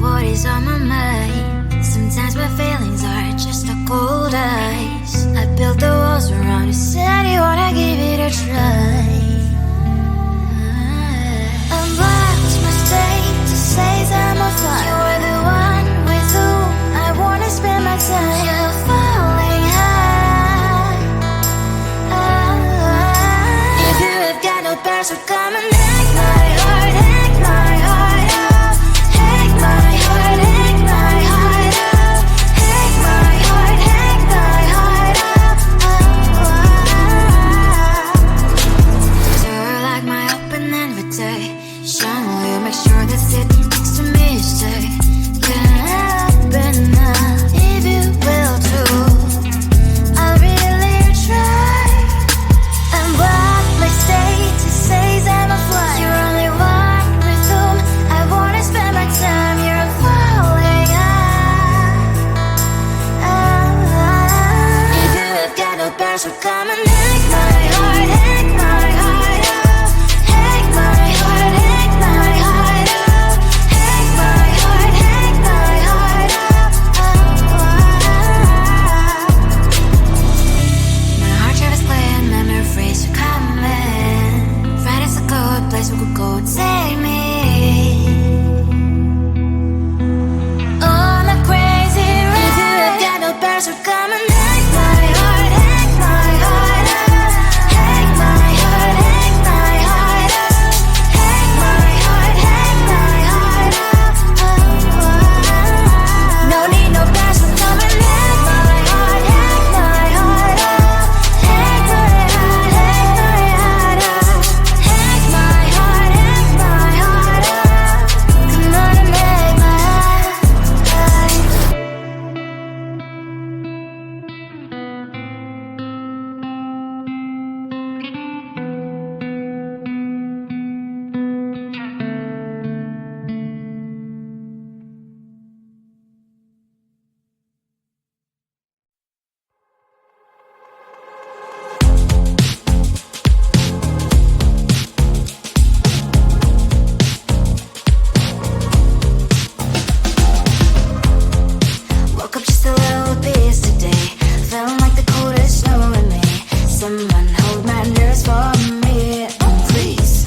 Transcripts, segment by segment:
what is on my mind. Sometimes my feelings are just a cold ice. I built the walls around you, said you wanna give it a try. I'm lost mistake to say I'm a fly. You are the one with whom I wanna spend my time. You're falling high. If you have got no parents, so come and hack my heart, hack my heart out. Hack my heart, hack my heart out. Hack my heart, hack my heart out. You're like my open invitation. Will you make sure that sitting next to me you stay? Can happen now, if you will too. I'll really try. And what my state to say I'm a fly. You're only one with whom I wanna spend my time. You're falling high. If you have got no parents, so come and hack my heart, hack my heart out. Hack my heart, hack my heart out. Hack my heart, hack my heart out. My heart travels playing memories are coming. Friday's a good place we could go, take me on a crazy ride. If you have got no parents, so come and hack my heart, hack my heart out. Hack my heart, hack my heart out. Hack my heart, hack my heart out. No need no parents, so come and hack my heart, hack my heart out. Hack my heart, hack my heart out. Hack my heart, hack my heart out. Come on and make my heart. Woke up just a little pissed today. Felt like the coldest snow in me. Someone hold my nerves for me, please.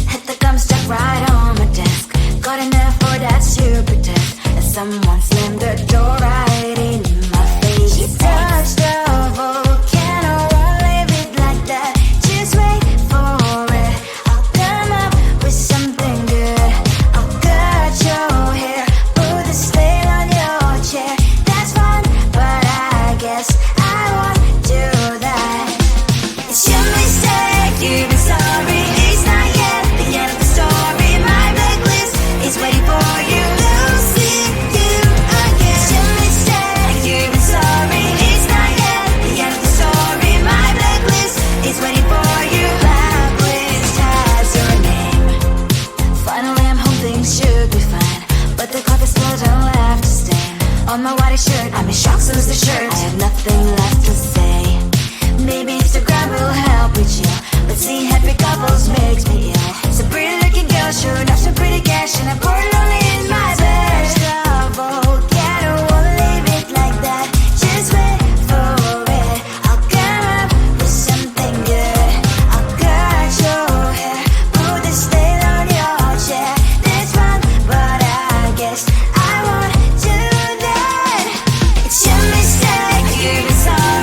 Hit the gum stuck right on my desk. Got enough for that stupid test. And someone slammed the door right in my face. She touched the volcano, won't leave it like that. Just wait for it. I'll come up with something good. I'll cut your hair, put a stain on your chair. That's fun, but I guess I won't do that. It's your mistake, you've been sorry. It's not yet the end of the story. My blacklist is waiting for you. Losing you again. It's your mistake, you've been sorry. It's not yet the end of the story. My blacklist is waiting for you. Blacklist has your name. Finally I'm home, things should be fine. But the clock is spilled and left to stain on my white shirt. I'm in shock, so is the shirt. I have nothing left to say. Maybe Instagram will help with you, but seeing happy couples makes me ill. Some pretty looking girl showing off some pretty cash, and I'm pouring lonely in my bed. Volcano, won't leave it like that. Just wait for it. I'll come up with something good. I'll cut your hair, put the stain on your chair. That's fun, but I guess I won't do that. It's your mistake, you've been sorry.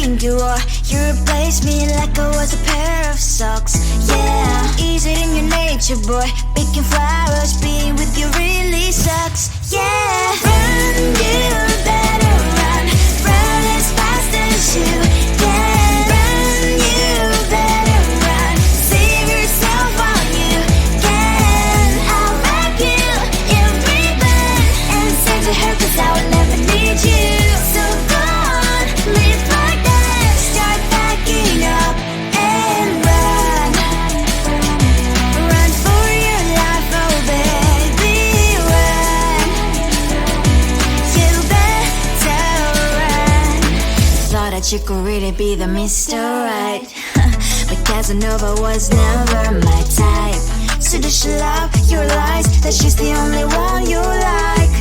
think you are. You replaced me like I was a pair of socks. Yeah, is it in your nature, boy? Picking flowers, being with you really sucks. Yeah, run, you better run. Run as fast as you can. Run, you better run. Save yourself while you can. I'll wrap you in ribbon and send to her, 'cause I will never need you. So go on, live like that. Start packing up and run. Run for your life, oh baby, run. You better run. Thought that you could really be the Mr. Right, but Casanova was never my type. So does she love your lies, that she's the only one you like?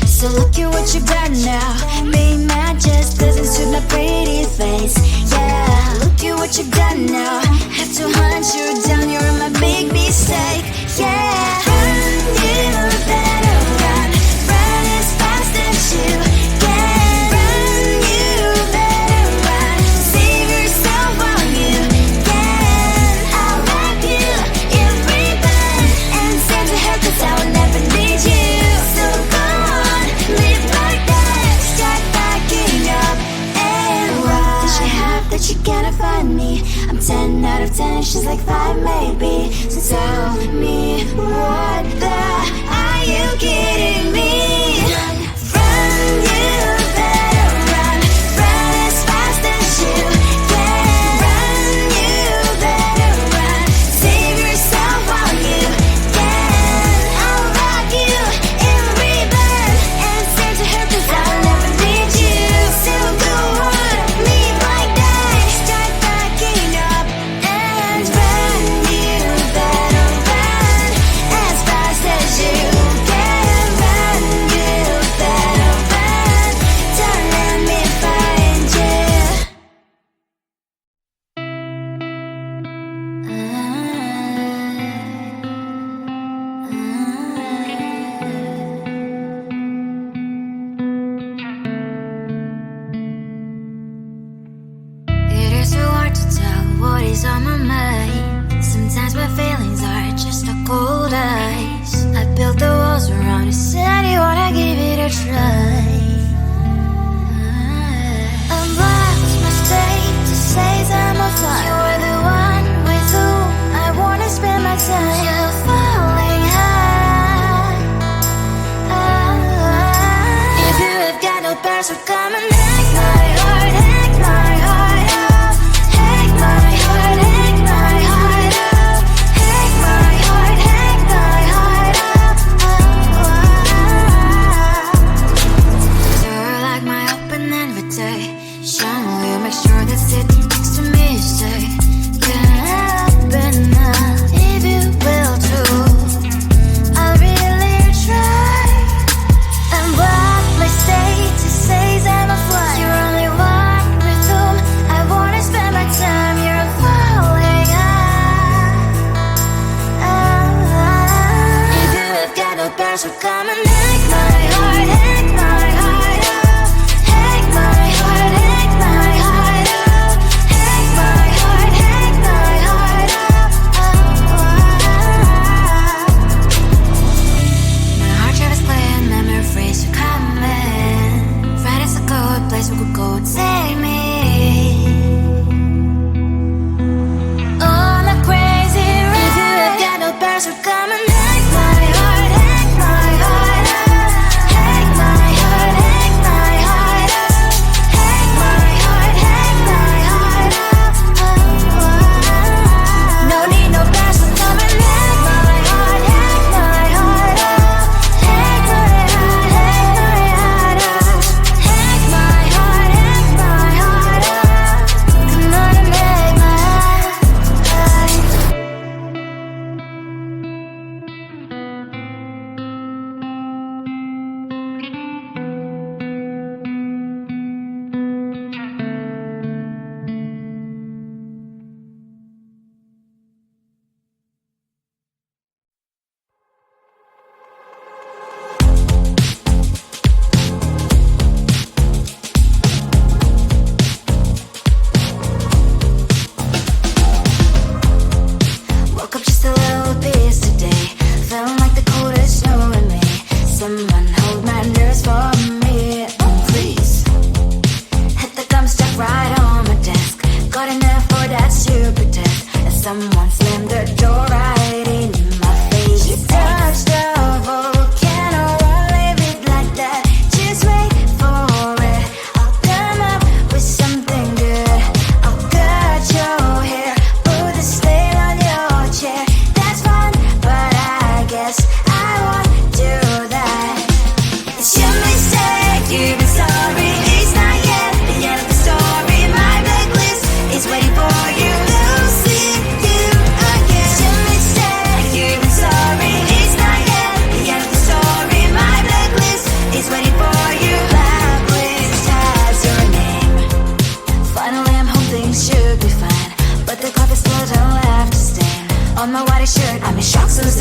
So look at what you got now. Being mad just doesn't suit my pretty face. Yeah, look at what you got now. Have to hunt you down, you're my big mistake. Yeah, run, you better run. Run as fast as you can. Run, you better run. Save yourself while you can. I'll wrap you in ribbon and send to her, 'cause I will never need you. So go on, live like that. Start packing up and run. Does she have that you cannot find me? I'm 10 out of 10, she's like 5 maybe. So tell me, what the, are you kidding me? Run, you better run. Run as fast as you can. Run, you better run. Save yourself while you can. I'll rock you in ribbon and send to her, 'cause I'll never need you. So go on, live like that. Start packing up and run. You better run as fast as you can. Run, you better run. Don't let me find you. It is so hard to tell what is on my mind. Sometimes my feelings are just a cold ice. I built the walls around it, said you wanna give it a try. I'm lost, my state to say I'm a fly. You're the one with whom I wanna spend my time. You're falling high. If you have got no past, so come and hack my heart, hack my heart out. Hack my heart, hack my heart out. Hack my heart, hack my heart out. You're like my open invitation. Will you make sure that sitting next to me say, yeah, open up if you will too. I'll really try. And what my state to say I'm a fly. You're only one with whom I wanna spend my time. You're falling high. If you have got no past, so come and hack my heart, hack my heart out. Hack my heart, hack my heart out. Hack my heart, hack my heart out. My heart drive is clear, memory freeze, so come in. Friday's a good place we could go, take me. On a crazy ride. If you have got no past, so come and hack my heart, hack my heart out. Hack my heart, hack my heart out. Hack my heart, hack my heart out. No need no past, so come and hack my heart, hack my heart out. Hack my heart, hack my heart out. Hack my heart, hack my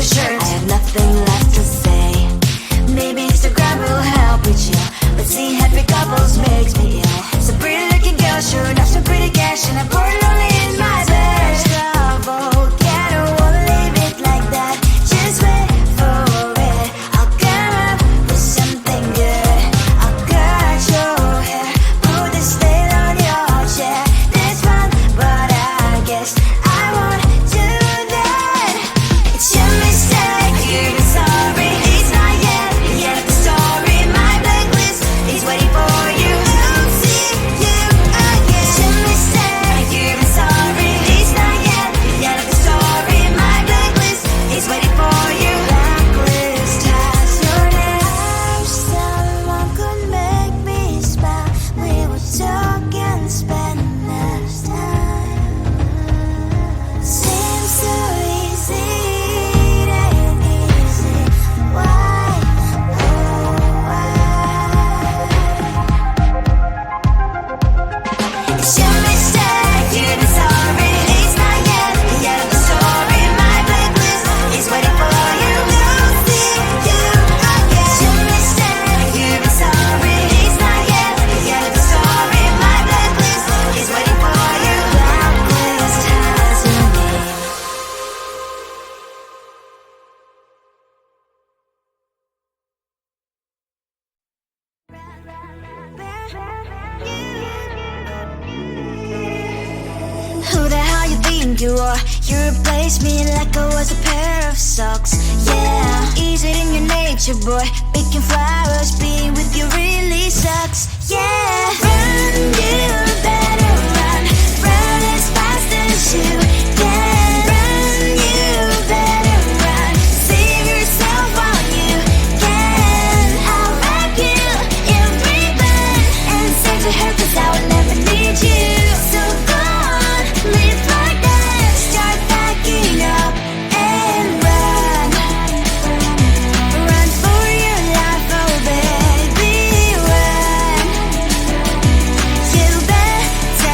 the shirt. I have nothing left to say. Maybe Instagram will help with you, but seeing happy couples makes me ill. So pretty looking girl, sure enough, some pretty cash, and I'm pouring only in my bed. Trouble, yeah, I don't wanna leave it like that. Just wait for it. I'll come up with something good. I'll cut your hair, put the stain on your chair. This fun, but I guess I won't do that. It's your mistake, you're sorry. It's not yet the end of the story. My blacklist is waiting for you. I'll see you again. It's your mistake, you're sorry. It's not yet the end of the story. My blacklist is waiting for you. Blacklist has your name. I wish someone could make me smile. We would talk and spend less time. Seems so easy, it ain't easy. Why? Oh, why? It's your mistake, you're sorry. It's not yet the end of the story. My blacklist is waiting for you. I'll see you again. It's your mistake, you're sorry. It's not yet the end of the story. My blacklist is waiting for you. Blacklist has your name. Who the hell you think you are? You replaced me like I was a pair of socks. Yeah, is it in your nature, boy? Picking flowers, being with you really sucks. Yeah, run, you better run. Run as fast as you can. Run, you better run. Save yourself while you can. I'll wrap you in ribbon and send to her, 'cause I will never need you. So go on, live like that. Start backing up and run. Run for your life, oh baby, run. You better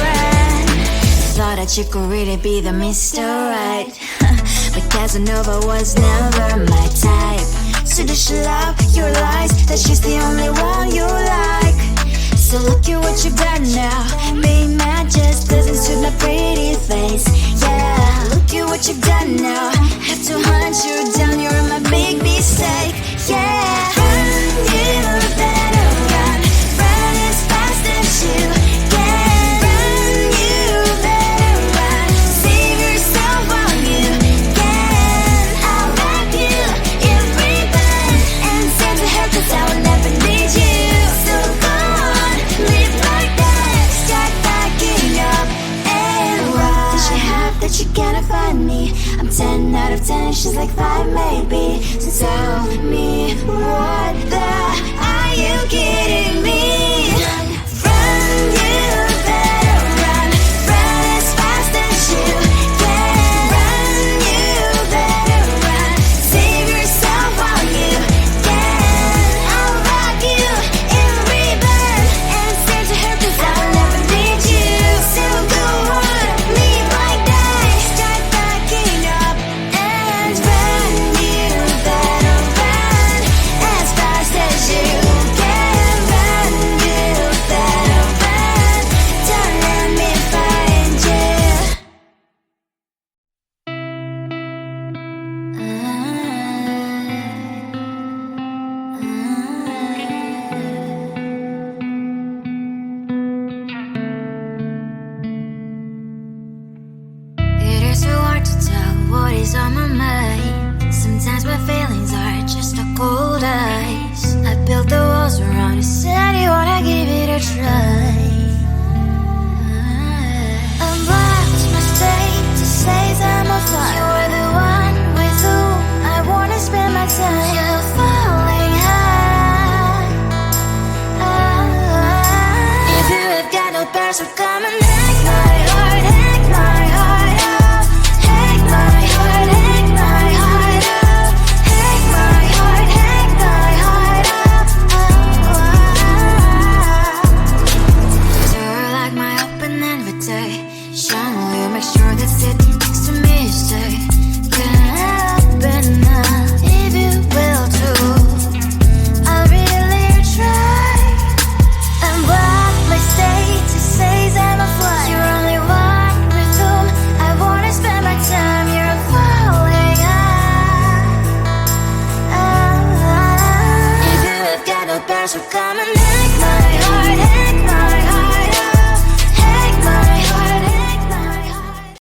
run. Thought that you could really be the Mr. Right, but Casanova was never my type. So does she love your lies, that she's the only one you like? So look at what you've done now. Being mad just doesn't suit my pretty face. Yeah, look at what you've done now. Have to hunt you down, you're my big mistake. Yeah, run, you better run. Run as fast as you can. Run, you better run. Save yourself while you can. I'll wrap you in ribbon and send to her, 'cause I will never need you. So go on, live like that. Start backing up and run. Does she have that you cannot find me? I'm 10 out of 10, she's like 5 maybe. So tell me, what the are you kidding me?